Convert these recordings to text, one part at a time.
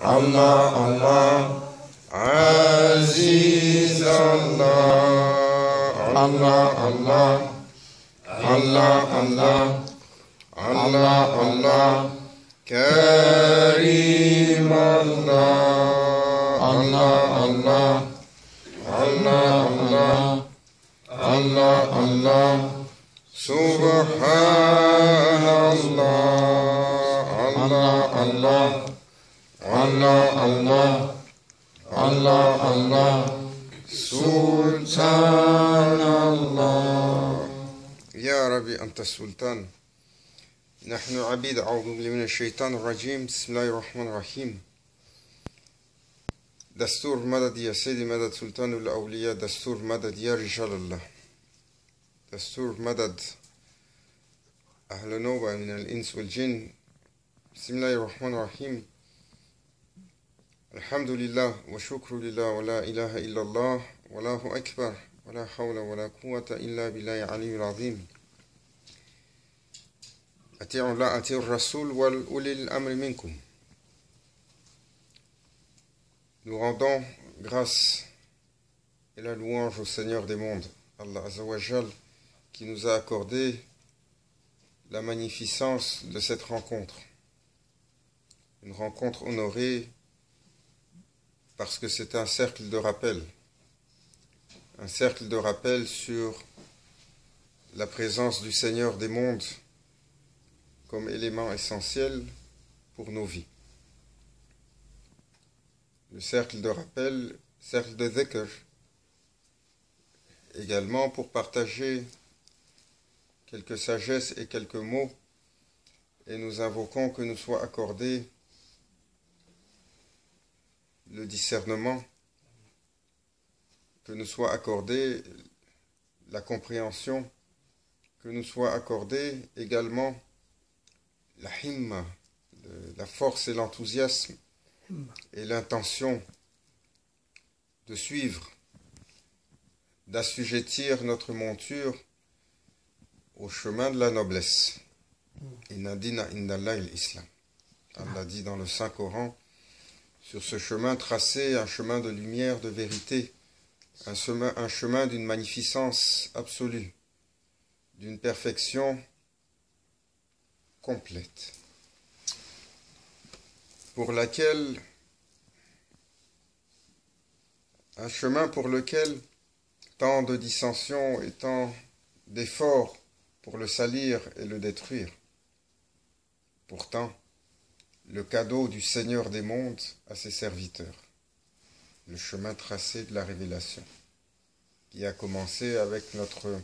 Allah, Allah, Aziz Allah, Allah, Allah, Allah, Allah, Allah, Allah, Karim Allah, Allah, Allah, Allah, Allah, Allah, Allah, Subhanallah, Allah, Allah, Allah, Allah, Allah, Allah, Sultan Allah. يا ربي أنت السلطان نحن عبيد أعوذ بالله من الشيطان الرجيم بسم الله الرحمن الرحيم دستور مدد يا سيدي مدد سلطان الأولياء دستور مدد يا رجال الله دستور مدد أهل نوبة من الإنس والجن بسم الله الرحمن الرحيم الحمد لله وشكر لله ولا إله إلا الله والله أكبر ولا حول ولا قوة إلا بالله العلي العظيم أطيعوا الله أطيعوا الرسول وأولي الأمر منكم. Nous rendons grâce et la louange au Seigneur des mondes, Allah Azza wa Jal, qui nous a accordé la magnificence de cette rencontre. Une rencontre honorée parce que c'est un cercle de rappel. Un cercle de rappel sur la présence du Seigneur des mondes comme élément essentiel pour nos vies. Le cercle de rappel, cercle de dhikr, également pour partager quelques sagesses et quelques mots, et nous invoquons que nous soit accordé le discernement, que nous soit accordé la compréhension, que nous soit accordé également la himma, la force et l'enthousiasme et l'intention de suivre, d'assujettir notre monture au chemin de la noblesse. Inna dina indallahi l'islam. Allah dit dans le Saint-Coran, sur ce chemin tracé, un chemin de lumière, de vérité, un chemin d'une magnificence absolue, d'une perfection complète, pour laquelle, un chemin pour lequel tant de dissensions et tant d'efforts pour le salir et le détruire. Pourtant, le cadeau du Seigneur des mondes à ses serviteurs, le chemin tracé de la révélation, qui a commencé avec notre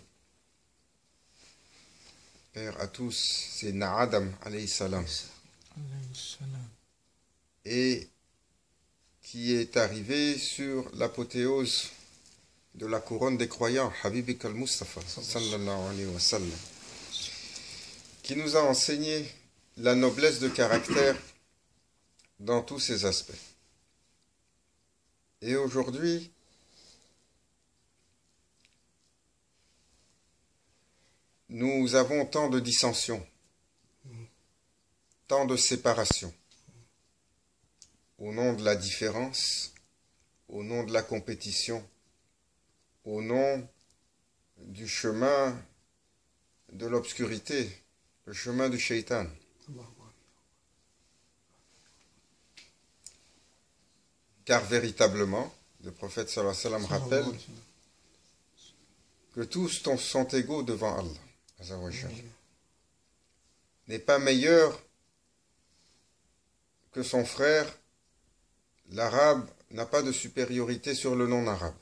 Père à tous, c'est Na'adam alayhi salam, et qui est arrivé sur l'apothéose de la couronne des croyants, Habibik al-Mustafa, sallallahu alayhi wa sallam, qui nous a enseigné la noblesse de caractère dans tous ses aspects. Et aujourd'hui, nous avons tant de dissensions, tant de séparations, au nom de la différence, au nom de la compétition, au nom du chemin de l'obscurité, le chemin du shaitan. Car véritablement, le prophète sallallahu alayhi wa sallam rappelle que tous sont égaux devant Allah Azza wa Jal. N'est pas meilleur que son frère. L'arabe n'a pas de supériorité sur le non-arabe.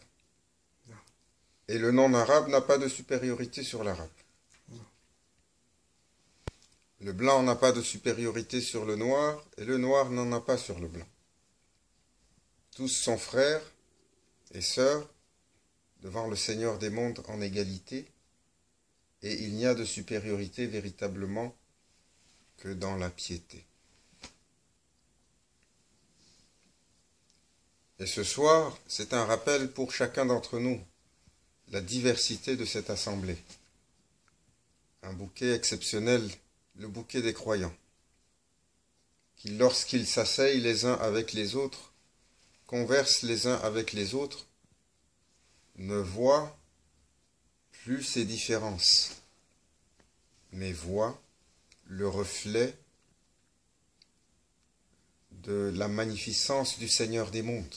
Et le non-arabe n'a pas de supériorité sur l'arabe. Le blanc n'a pas de supériorité sur le noir, et le noir n'en a pas sur le blanc. Tous sont frères et sœurs devant le Seigneur des mondes en égalité, et il n'y a de supériorité véritablement que dans la piété. Et ce soir, c'est un rappel pour chacun d'entre nous, la diversité de cette assemblée. Un bouquet exceptionnel, le bouquet des croyants, qui, lorsqu'ils s'asseyent les uns avec les autres, conversent les uns avec les autres, ne voient plus ces différences, mais voient le reflet de la magnificence du Seigneur des mondes,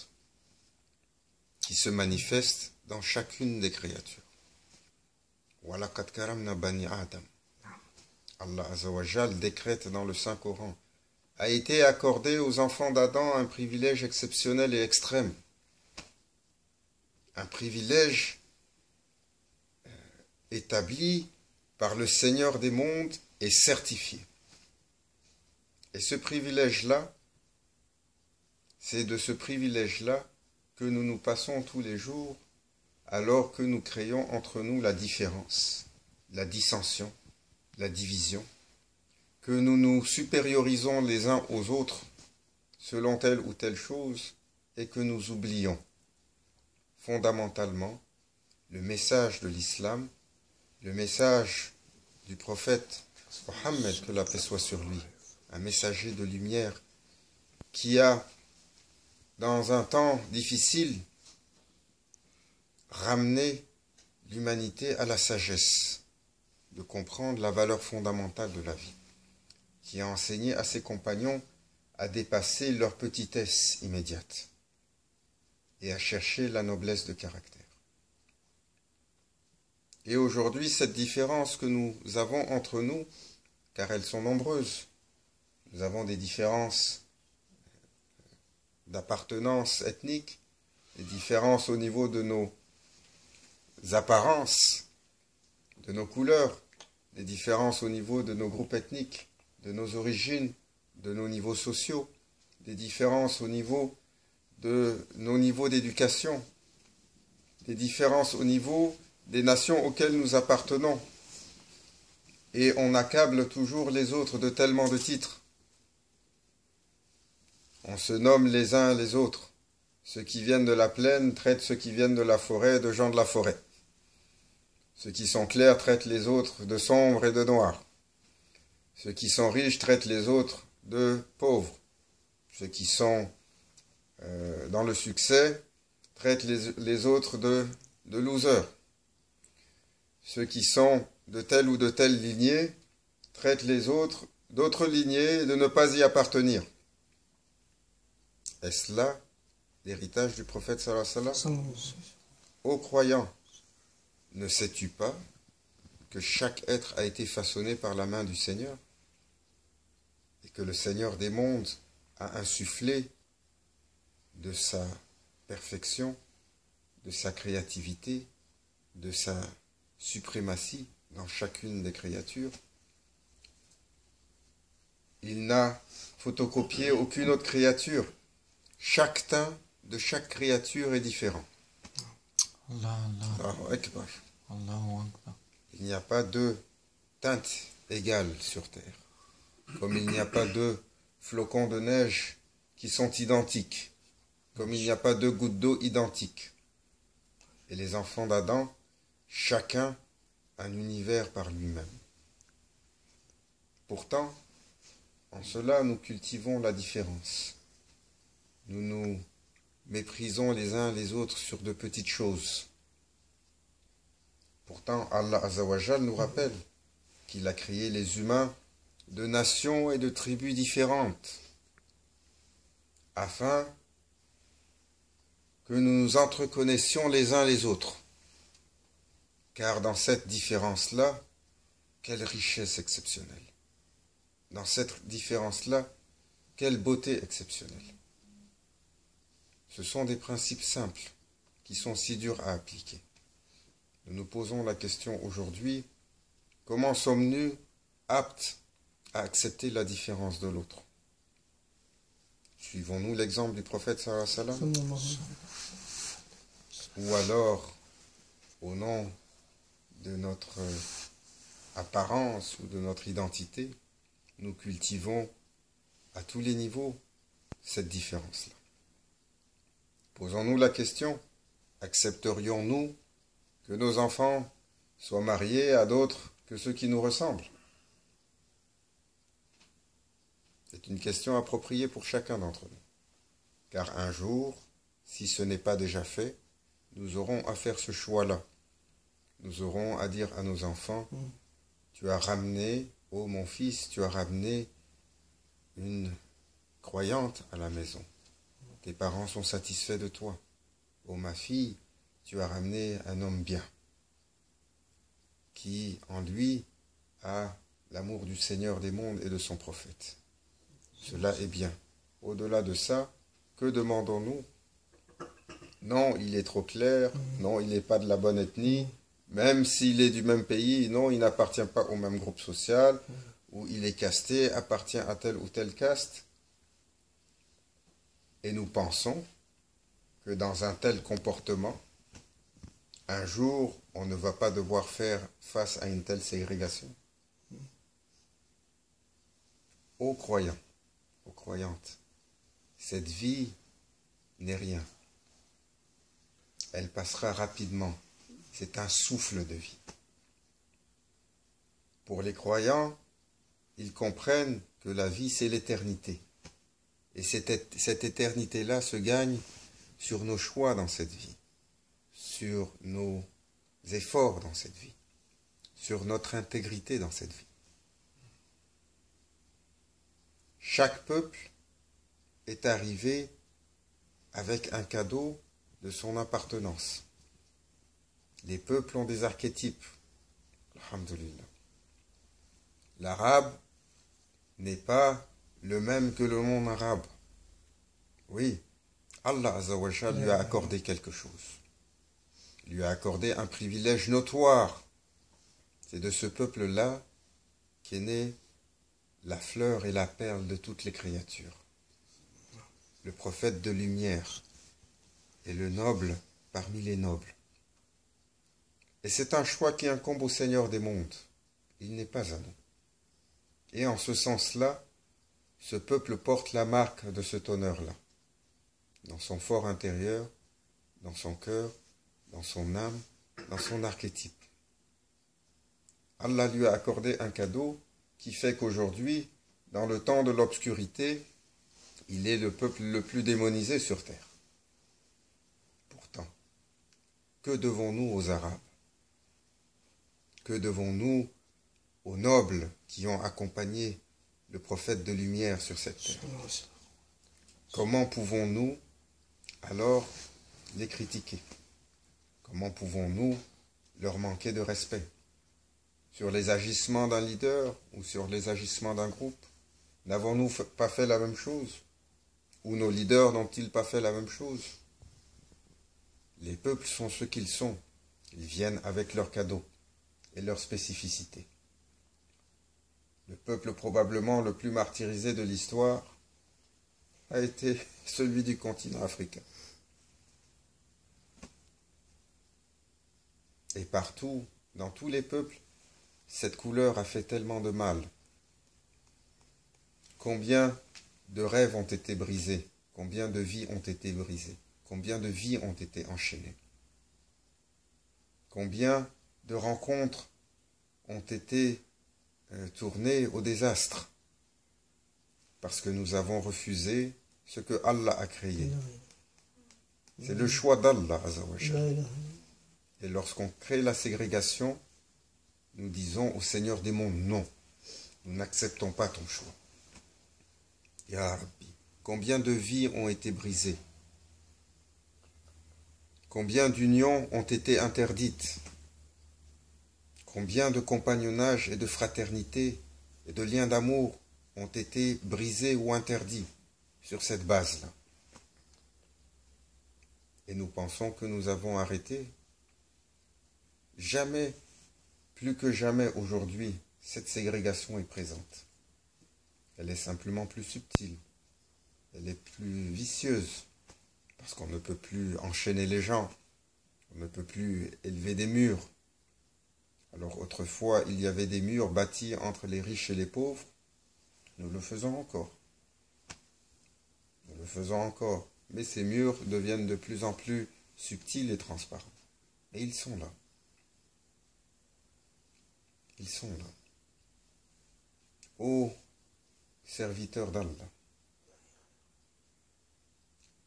qui se manifeste dans chacune des créatures. وَلَقَدْ كَرَمْنَا بَنِي آدَمَ. Allah Azzawajal décrète dans le Saint-Coran: a été accordé aux enfants d'Adam un privilège exceptionnel et extrême. Un privilège établi par le Seigneur des mondes et certifié. Et ce privilège-là, c'est de ce privilège-là que nous nous passons tous les jours alors que nous créons entre nous la différence, la dissension, la division, que nous nous supériorisons les uns aux autres selon telle ou telle chose et que nous oublions fondamentalement le message de l'islam, le message du prophète Mohammed, que la paix soit sur lui, un messager de lumière qui a, dans un temps difficile, ramené l'humanité à la sagesse de comprendre la valeur fondamentale de la vie, qui a enseigné à ses compagnons à dépasser leur petitesse immédiate et à chercher la noblesse de caractère. Et aujourd'hui, cette différence que nous avons entre nous, car elles sont nombreuses, nous avons des différences d'appartenance ethnique, des différences au niveau de nos apparences, de nos couleurs, des différences au niveau de nos groupes ethniques, de nos origines, de nos niveaux sociaux, des différences au niveau de nos niveaux d'éducation, des différences au niveau des nations auxquelles nous appartenons. Et on accable toujours les autres de tellement de titres. On se nomme les uns les autres. Ceux qui viennent de la plaine traitent ceux qui viennent de la forêt de gens de la forêt. Ceux qui sont clairs traitent les autres de sombres et de noirs. Ceux qui sont riches traitent les autres de pauvres. Ceux qui sont dans le succès traitent les autres de losers. Ceux qui sont de telle ou de telle lignée traitent les autres d'autres lignées de ne pas y appartenir. Est-ce là l'héritage du prophète sallallahu alayhi wa sallam? Ô croyant, ne sais-tu pas que chaque être a été façonné par la main du Seigneur et que le Seigneur des mondes a insufflé de sa perfection, de sa créativité, de sa suprématie dans chacune des créatures? Il n'a photocopié aucune autre créature. Chaque teint de chaque créature est différent. Allahu Akbar. Il n'y a pas deux teintes égales sur terre, comme il n'y a pas deux flocons de neige qui sont identiques, comme il n'y a pas deux gouttes d'eau identiques. Et les enfants d'Adam, chacun un univers par lui-même. Pourtant, en cela, nous cultivons la différence. Nous nous méprisons les uns les autres sur de petites choses. Pourtant, Allah Azzawajal nous rappelle qu'il a créé les humains de nations et de tribus différentes, afin que nous nous entreconnaissions les uns les autres. Car dans cette différence-là, quelle richesse exceptionnelle! Dans cette différence-là, quelle beauté exceptionnelle! Ce sont des principes simples qui sont si durs à appliquer. Nous nous posons la question aujourd'hui, comment sommes-nous aptes à accepter la différence de l'autre? Suivons-nous l'exemple du prophète sallallahu alayhi wa sallam? Ou alors, au nom de notre apparence ou de notre identité, nous cultivons à tous les niveaux cette différence-là. Posons-nous la question, accepterions-nous que nos enfants soient mariés à d'autres que ceux qui nous ressemblent? C'est une question appropriée pour chacun d'entre nous. Car un jour, si ce n'est pas déjà fait, nous aurons à faire ce choix-là. Nous aurons à dire à nos enfants, tu as ramené, oh mon fils, tu as ramené une croyante à la maison. Tes parents sont satisfaits de toi. Oh ma fille, tu as ramené un homme bien, qui en lui a l'amour du Seigneur des mondes et de son prophète. Cela est bien. Au-delà de ça, que demandons-nous? Non, il est trop clair, non, il n'est pas de la bonne ethnie, même s'il est du même pays, non, il n'appartient pas au même groupe social, ou il est casté, appartient à telle ou telle caste. Et nous pensons que dans un tel comportement, un jour, on ne va pas devoir faire face à une telle ségrégation. Ô croyants, aux croyantes, cette vie n'est rien. Elle passera rapidement. C'est un souffle de vie. Pour les croyants, ils comprennent que la vie, c'est l'éternité. Et cette éternité-là se gagne sur nos choix dans cette vie, sur nos efforts dans cette vie, sur notre intégrité dans cette vie. Chaque peuple est arrivé avec un cadeau de son appartenance. Les peuples ont des archétypes. Alhamdulillah. L'arabe n'est pas le même que le monde arabe. Oui, Allah Azzawajal lui a accordé quelque chose. Il lui a accordé un privilège notoire. C'est de ce peuple-là qu'est née la fleur et la perle de toutes les créatures. Le prophète de lumière et le noble parmi les nobles. Et c'est un choix qui incombe au Seigneur des mondes. Il n'est pas à nous. Et en ce sens-là, ce peuple porte la marque de cet honneur-là. Dans son fort intérieur, dans son cœur, dans son âme, dans son archétype. Allah lui a accordé un cadeau qui fait qu'aujourd'hui, dans le temps de l'obscurité, il est le peuple le plus démonisé sur terre. Pourtant, que devons-nous aux Arabes? Que devons-nous aux nobles qui ont accompagné le prophète de lumière sur cette terre? Comment pouvons-nous alors les critiquer? Comment pouvons-nous leur manquer de respect sur les agissements d'un leader ou sur les agissements d'un groupe? N'avons-nous pas fait la même chose? Ou nos leaders n'ont-ils pas fait la même chose? Les peuples sont ce qu'ils sont. Ils viennent avec leurs cadeaux et leurs spécificités. Le peuple probablement le plus martyrisé de l'histoire a été celui du continent africain. Et partout, dans tous les peuples, cette couleur a fait tellement de mal. Combien de rêves ont été brisés, combien de vies ont été brisées, combien de vies ont été enchaînées, combien de rencontres ont été tournées au désastre, parce que nous avons refusé ce que Allah a créé. C'est le choix d'Allah Azzawajal. Et lorsqu'on crée la ségrégation, nous disons au Seigneur des mondes, non, nous n'acceptons pas ton choix. Ya Rabbi, combien de vies ont été brisées? Combien d'unions ont été interdites? Combien de compagnonnage et de fraternité et de liens d'amour ont été brisés ou interdits sur cette base-là? Et nous pensons que nous avons arrêté. Jamais, plus que jamais aujourd'hui, cette ségrégation est présente. Elle est simplement plus subtile. Elle est plus vicieuse. Parce qu'on ne peut plus enchaîner les gens. On ne peut plus élever des murs. Alors autrefois, il y avait des murs bâtis entre les riches et les pauvres. Nous le faisons encore. Nous le faisons encore. Mais ces murs deviennent de plus en plus subtils et transparents. Et ils sont là. Ils sont là. Ô serviteur d'Allah.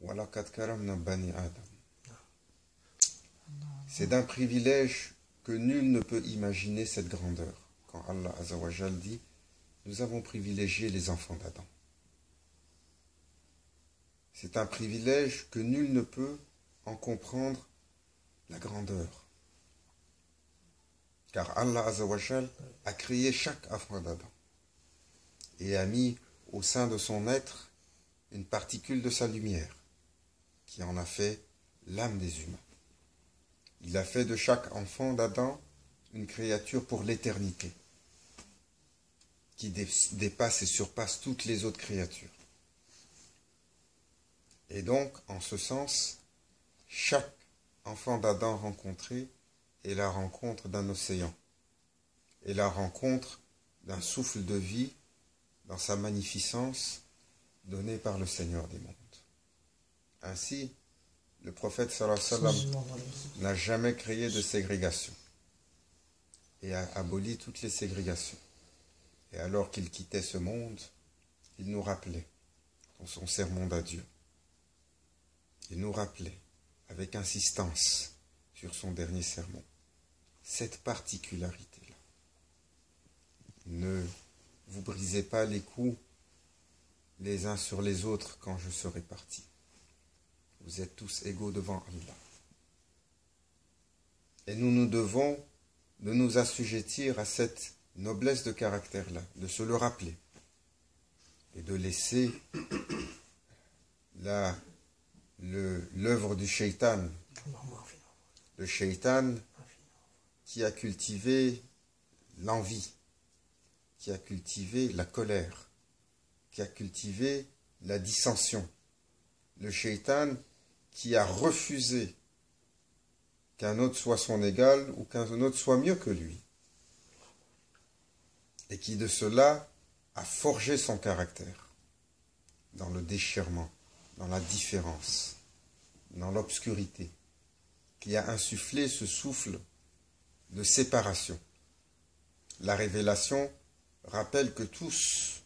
Walaqad karamna bani Adam. C'est d'un privilège que nul ne peut imaginer cette grandeur. Quand Allah Azzawajal dit, nous avons privilégié les enfants d'Adam. C'est un privilège que nul ne peut en comprendre la grandeur. Car Allah Azzawajal a créé chaque enfant d'Adam et a mis au sein de son être une particule de sa lumière qui en a fait l'âme des humains. Il a fait de chaque enfant d'Adam une créature pour l'éternité qui dépasse et surpasse toutes les autres créatures. Et donc, en ce sens, chaque enfant d'Adam rencontré est la rencontre d'un océan et la rencontre d'un souffle de vie dans sa magnificence donnée par le Seigneur des mondes. Ainsi, le prophète sallallahu alayhi wa sallam n'a jamais créé de ségrégation et a aboli toutes les ségrégations. Et alors qu'il quittait ce monde, il nous rappelait, dans son sermon d'adieu, il nous rappelait avec insistance sur son dernier sermon, cette particularité-là. Ne vous brisez pas les coups les uns sur les autres quand je serai parti. Vous êtes tous égaux devant Allah. Et nous devons de nous assujettir à cette noblesse de caractère-là, de se le rappeler et de laisser l'œuvre du shaitan, le shaitan qui a cultivé l'envie, qui a cultivé la colère, qui a cultivé la dissension, le shaitan qui a refusé qu'un autre soit son égal ou qu'un autre soit mieux que lui, et qui de cela a forgé son caractère dans le déchirement, dans la différence, dans l'obscurité, qui a insufflé ce souffle de séparation. La révélation rappelle que tous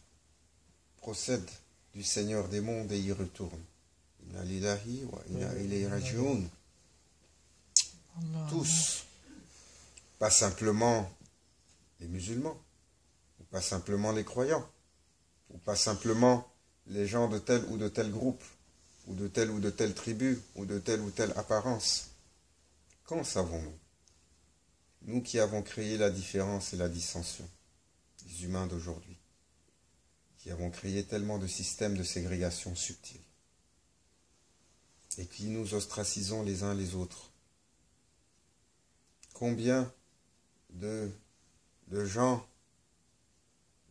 procèdent du Seigneur des mondes et y retournent. Inna lillahi wa inna ilayhi raji'un. Tous, pas simplement les musulmans, ou pas simplement les croyants, ou pas simplement les gens de tel ou de tel groupe, ou de telle tribu, ou de telle apparence. Qu'en savons-nous? Nous qui avons créé la différence et la dissension, les humains d'aujourd'hui, qui avons créé tellement de systèmes de ségrégation subtils, et qui nous ostracisons les uns les autres. Combien de gens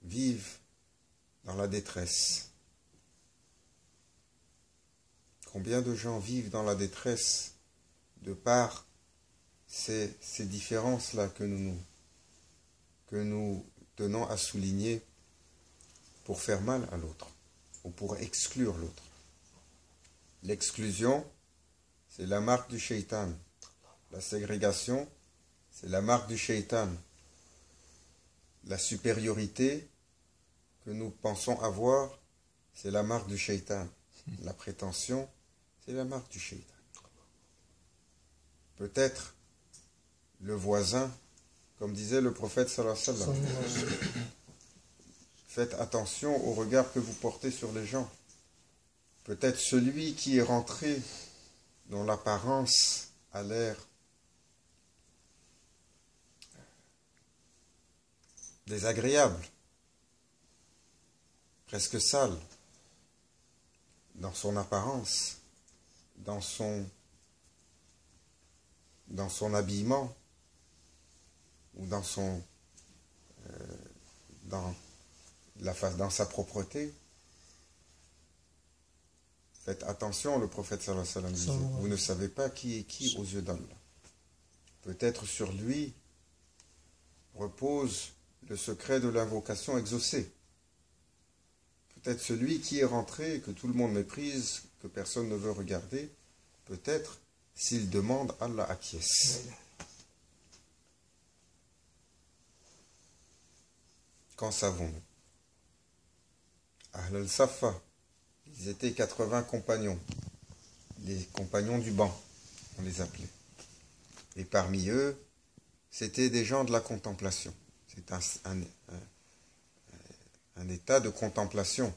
vivent dans la détresse? Combien de gens vivent dans la détresse de par ces différences-là que nous tenons à souligner pour faire mal à l'autre ou pour exclure l'autre. L'exclusion, c'est la marque du shaitan. La ségrégation, c'est la marque du shaitan. La supériorité que nous pensons avoir, c'est la marque du shaitan. La prétention, c'est la marque du shaitan. Peut-être le voisin, comme disait le prophète sallallahu alayhi wa sallam, faites attention au regard que vous portez sur les gens. Peut-être celui qui est rentré, dont l'apparence a l'air désagréable, presque sale, dans son apparence, dans son habillement, ou dans sa propreté. Faites attention, le prophète sallallahu alayhi wa sallam disait, vous ne savez pas qui est qui aux yeux d'Allah. Peut-être sur lui repose le secret de l'invocation exaucée. Peut-être celui qui est rentré, que tout le monde méprise, que personne ne veut regarder, peut-être, s'il demande, Allah acquiesce. Qu'en savons-nous? Ahl al-Safa, ils étaient 80 compagnons, les compagnons du banc, on les appelait. Et parmi eux, c'était des gens de la contemplation. C'est un état de contemplation.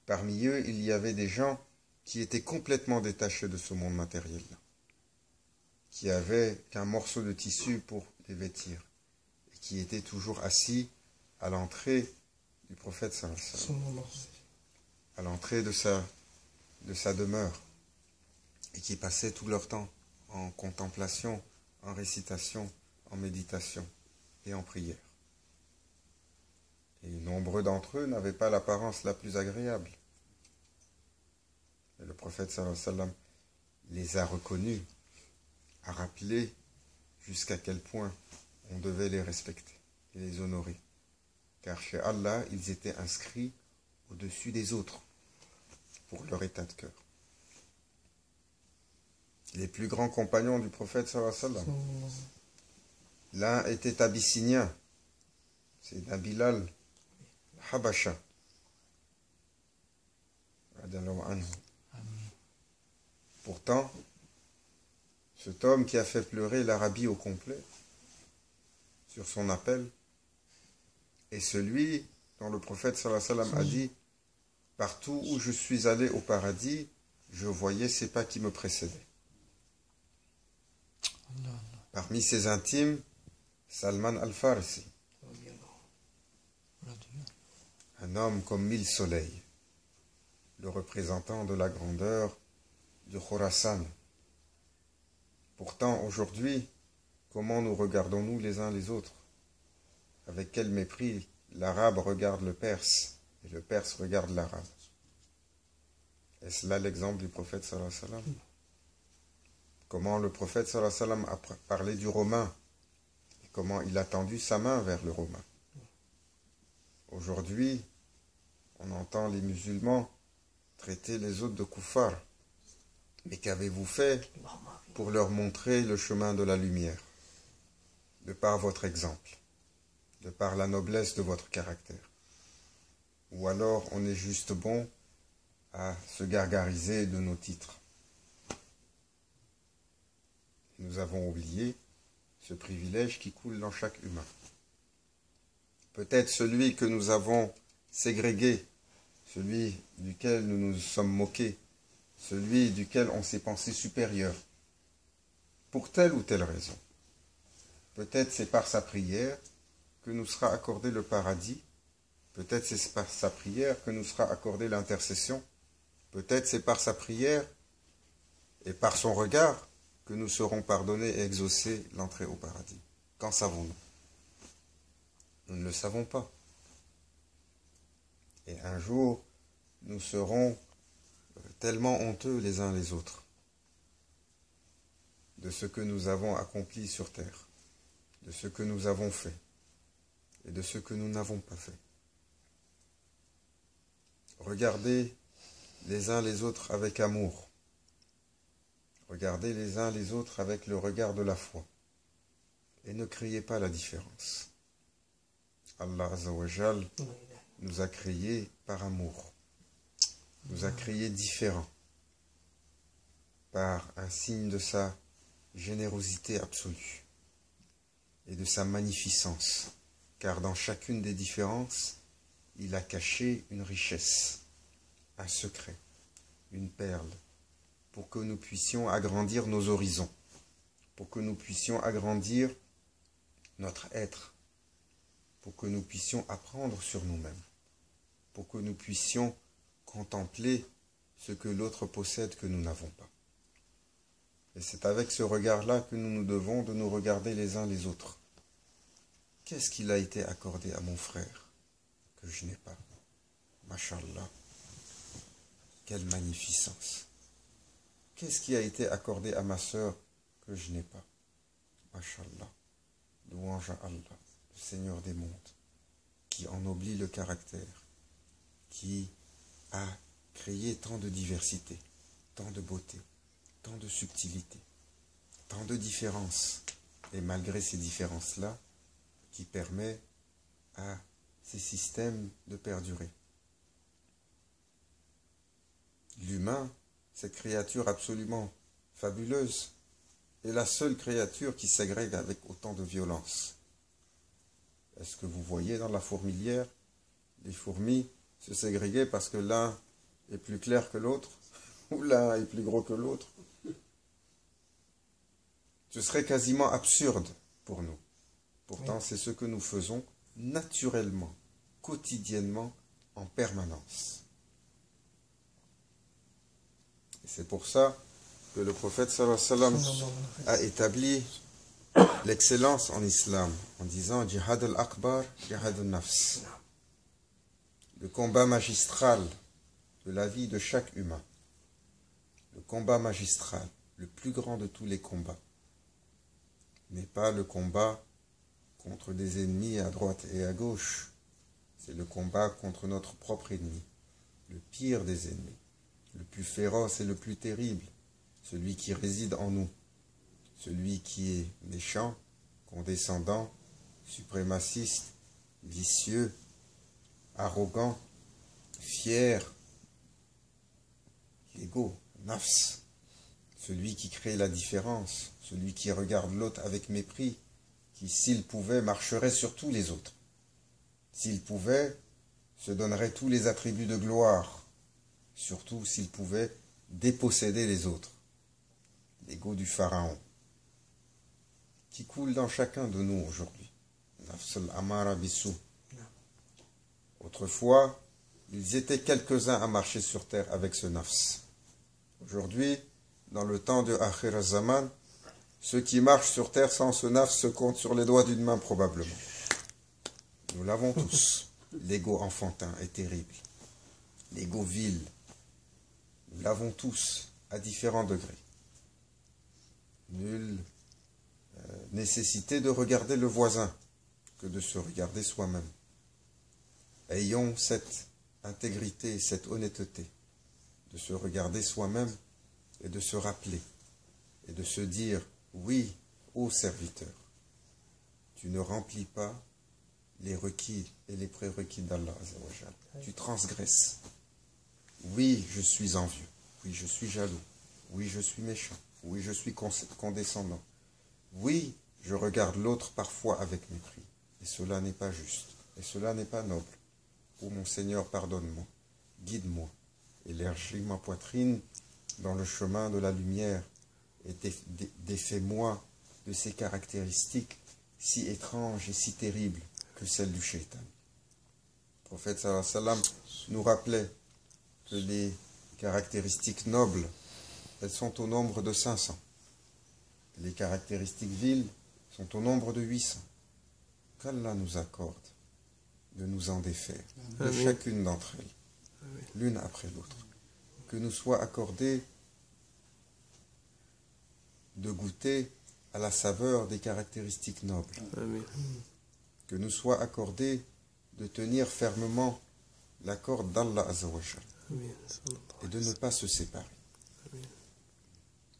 Parmi eux, il y avait des gens qui étaient complètement détachés de ce monde matériel-là, qui avaient qu'un morceau de tissu pour les vêtir, et qui étaient toujours assis à l'entrée du prophète sallallahu alayhi wa sallam, à l'entrée de sa demeure, et qui passaient tout leur temps en contemplation, en récitation, en méditation et en prière. Et nombreux d'entre eux n'avaient pas l'apparence la plus agréable. Et le prophète sallallahu alayhi wa sallam les a reconnus, a rappelé jusqu'à quel point on devait les respecter et les honorer. Car chez Allah, ils étaient inscrits au-dessus des autres pour leur état de cœur. Les plus grands compagnons du prophète sallallahu alayhi wa sallam, l'un était abyssinien, c'est Bilal Habasha. Pourtant, cet homme qui a fait pleurer l'Arabie au complet sur son appel est celui dont le prophète sallallahu alayhi wa sallam a dit: partout où je suis allé au paradis, je voyais ces pas qui me précédaient. Parmi ses intimes, Salman al-Farsi, un homme comme 1000 soleils, le représentant de la grandeur du Khorasan. Pourtant, aujourd'hui, comment nous regardons-nous les uns les autres? Avec quel mépris l'arabe regarde le perse et le perse regarde l'arabe. Est-ce là l'exemple du prophète sallallahu alayhi wa sallam? Comment le prophète sallallahu alayhi wa sallam a parlé du romain et comment il a tendu sa main vers le romain. Aujourd'hui, on entend les musulmans traiter les autres de kuffar. Mais qu'avez-vous fait pour leur montrer le chemin de la lumière, de par votre exemple, de par la noblesse de votre caractère? Ou alors on est juste bon à se gargariser de nos titres. Nous avons oublié ce privilège qui coule dans chaque humain. Peut-être celui que nous avons ségrégué, celui duquel nous nous sommes moqués, celui duquel on s'est pensé supérieur, pour telle ou telle raison. Peut-être c'est par sa prière que nous sera accordé le paradis, peut-être c'est par sa prière que nous sera accordé l'intercession, peut-être c'est par sa prière et par son regard que nous serons pardonnés et exaucés l'entrée au paradis. Qu'en savons-nous? Nous ne le savons pas. Et un jour, nous serons tellement honteux les uns les autres de ce que nous avons accompli sur terre, de ce que nous avons fait et de ce que nous n'avons pas fait. Regardez les uns les autres avec amour. Regardez les uns les autres avec le regard de la foi. Et ne criez pas la différence. Allah Azza wa Jal nous a créés par amour. Nous a créés différents. Par un signe de sa générosité absolue. Et de sa magnificence. Car dans chacune des différences, il a caché une richesse, un secret, une perle, pour que nous puissions agrandir nos horizons, pour que nous puissions agrandir notre être, pour que nous puissions apprendre sur nous-mêmes, pour que nous puissions contempler ce que l'autre possède que nous n'avons pas. Et c'est avec ce regard-là que nous nous devons de nous regarder les uns les autres. Qu'est-ce qu'il a été accordé à mon frère que je n'ai pas? Mashallah, quelle magnificence! Qu'est-ce qui a été accordé à ma sœur que je n'ai pas? Mashallah, louange à Allah, le Seigneur des mondes, qui ennoblit le caractère, qui a créé tant de diversité, tant de beauté, tant de subtilité, tant de différences, et malgré ces différences-là, qui permet à ces systèmes de perdurer. l'humain, cette créature absolument fabuleuse, est la seule créature qui s'agrègue avec autant de violence. Est-ce que vous voyez dans la fourmilière, les fourmis se ségréguer parce que l'un est plus clair que l'autre, ou l'un est plus gros que l'autre? Ce serait quasiment absurde pour nous. Pourtant, c'est ce que nous faisons naturellement, quotidiennement, en permanence. Et c'est pour ça que le prophète sallallahu alayhi wa sallam a établi l'excellence en islam en disant Jihad al-Akbar, Jihad al-Nafs. Le combat magistral de la vie de chaque humain. Le combat magistral, le plus grand de tous les combats, n'est pas le combat contre des ennemis à droite et à gauche. C'est le combat contre notre propre ennemi, le pire des ennemis, le plus féroce et le plus terrible, celui qui réside en nous, celui qui est méchant, condescendant, suprémaciste, vicieux, arrogant, fier, l'ego, nafs, celui qui crée la différence, celui qui regarde l'autre avec mépris, qui, s'il pouvait, marcherait sur tous les autres. S'il pouvait, se donnerait tous les attributs de gloire, surtout s'il pouvait déposséder les autres. L'ego du pharaon, qui coule dans chacun de nous aujourd'hui. Nafs al-amara bissou. Autrefois, ils étaient quelques-uns à marcher sur terre avec ce nafs. Aujourd'hui, dans le temps de Akhir al-Zaman, ceux qui marchent sur terre sans ce nafs se comptent sur les doigts d'une main probablement. Nous l'avons tous. L'ego enfantin est terrible. L'ego vil. Nous l'avons tous, à différents degrés. Nulle nécessité de regarder le voisin que de se regarder soi-même. Ayons cette intégrité, cette honnêteté de se regarder soi-même et de se rappeler et de se dire oui, ô serviteur, tu ne remplis pas les requis et les prérequis d'Allah Azzawajal. Tu transgresses. Oui, je suis envieux. Oui, je suis jaloux. Oui, je suis méchant. Oui, je suis condescendant. Oui, je regarde l'autre parfois avec mépris. Et cela n'est pas juste. Et cela n'est pas noble. Ô mon Seigneur, pardonne-moi. Guide-moi. Élargis ma poitrine dans le chemin de la lumière. Et défais-moi de ces caractéristiques si étranges et si terribles que celles du shaitan. Le prophète sallallahu alayhi wa sallam nous rappelait que les caractéristiques nobles, elles sont au nombre de 500. Les caractéristiques viles sont au nombre de 800. Qu'Allah nous accorde de nous en défaire, de chacune d'entre elles, l'une après l'autre. Que nous soit accordé de goûter à la saveur des caractéristiques nobles. Amen. Que nous soit accordé de tenir fermement la corde d'Allah Azzawajal et de ne pas se séparer. Amen.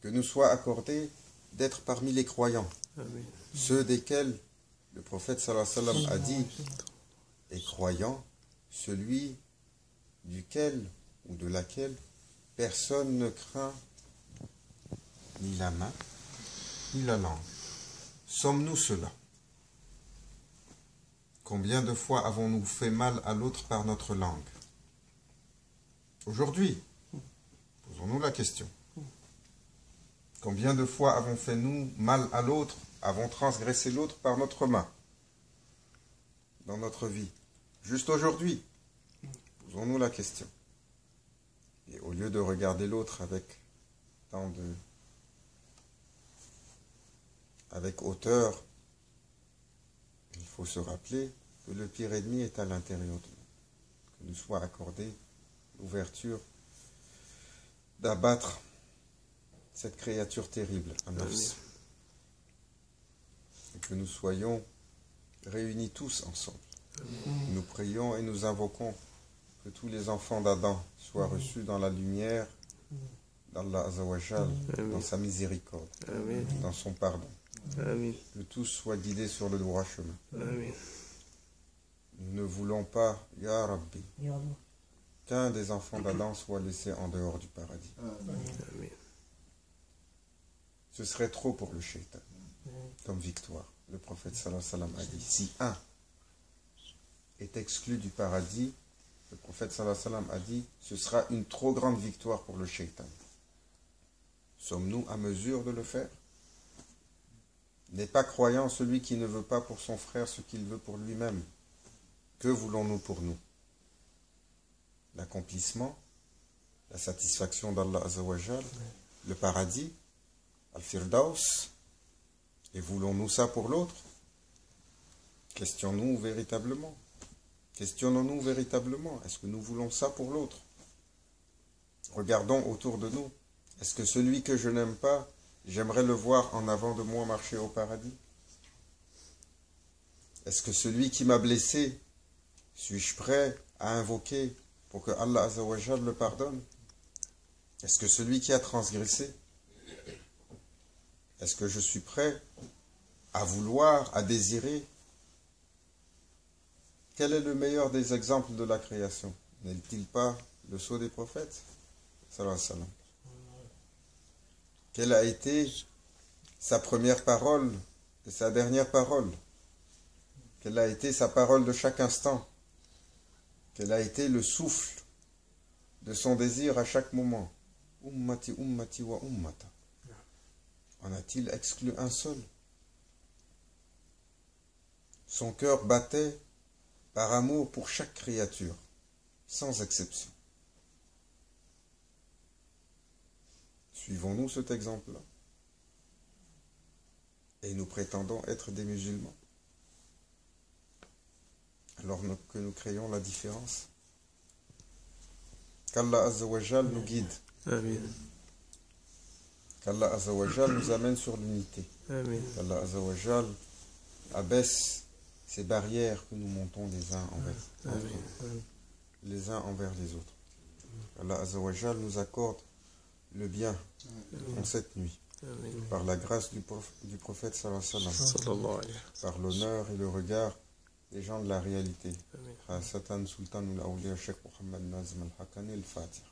Que nous soit accordé d'être parmi les croyants, Amen. ceux desquels le prophète sallallahu alayhi wa sallam a dit est croyant, celui duquel ou de laquelle personne ne craint ni la main, ni la langue. Sommes-nous ceux-là? Combien de fois avons-nous fait mal à l'autre par notre langue? Aujourd'hui, posons-nous la question. Combien de fois avons fait nous mal à l'autre, avons transgressé l'autre par notre main dans notre vie? Juste aujourd'hui, posons-nous la question. Et au lieu de regarder l'autre avec hauteur, il faut se rappeler que le pire ennemi est à l'intérieur de nous. Que nous soit accordé l'ouverture d'abattre cette créature terrible, un nafs. Et que nous soyons réunis tous ensemble. Nous prions et nous invoquons que tous les enfants d'Adam soient reçus dans la lumière d'Allah Azzawajal, dans sa miséricorde, Amen. dans son pardon. Amen. Que tous soient guidés sur le droit chemin. Amen. Nous ne voulons pas, Ya Rabbi, qu'un des enfants d'Adam soit laissé en dehors du paradis. Amen. Ce serait trop pour le shaitan comme victoire. Le prophète sallallahu alayhi wa sallam a dit, si un est exclu du paradis, le prophète sallallahu alayhi wa sallam a dit, ce sera une trop grande victoire pour le shaitan. Sommes-nous à mesure de le faire? N'est pas croyant celui qui ne veut pas pour son frère ce qu'il veut pour lui-même. Que voulons-nous pour nous? L'accomplissement, la satisfaction d'Allah Azzawajal, le paradis, Al-Firdaus, et voulons-nous ça pour l'autre? Questionnons-nous véritablement. Questionnons-nous véritablement. Est-ce que nous voulons ça pour l'autre? Regardons autour de nous. Est-ce que celui que je n'aime pas, j'aimerais le voir en avant de moi marcher au paradis? Est-ce que celui qui m'a blessé, suis-je prêt à invoquer pour que Allah Azzawajal le pardonne? Est-ce que celui qui a transgressé, est-ce que je suis prêt à vouloir, à désirer? Quel est le meilleur des exemples de la création? N'est-il pas le sceau des prophètes? Sallallahu alayhi wa sallam. Quelle a été sa première parole et sa dernière parole? Quelle a été sa parole de chaque instant? Quel a été le souffle de son désir à chaque moment? Ummati, ummati wa ummata. En a-t-il exclu un seul? Son cœur battait par amour pour chaque créature, sans exception. Suivons-nous cet exemple-là? Et nous prétendons être des musulmans, alors que nous créons la différence. Qu'Allah Azzawajal nous guide. Amen. Qu'Allah Azzawajal nous amène sur l'unité. Amen. Qu'Allah Azzawajal abaisse ces barrières que nous montons les uns envers les autres. Allah Azzawajal nous accorde le bien en cette nuit. Amen. Par la grâce du prophète sallallahu alayhi wa sallam, Sallallahu alayhi wa par l'honneur et le regard des gens de la réalité. sallam. Satan Sultan al-Awliya Sheikh Mohammed Nazim al-Hakani al-Fatiha.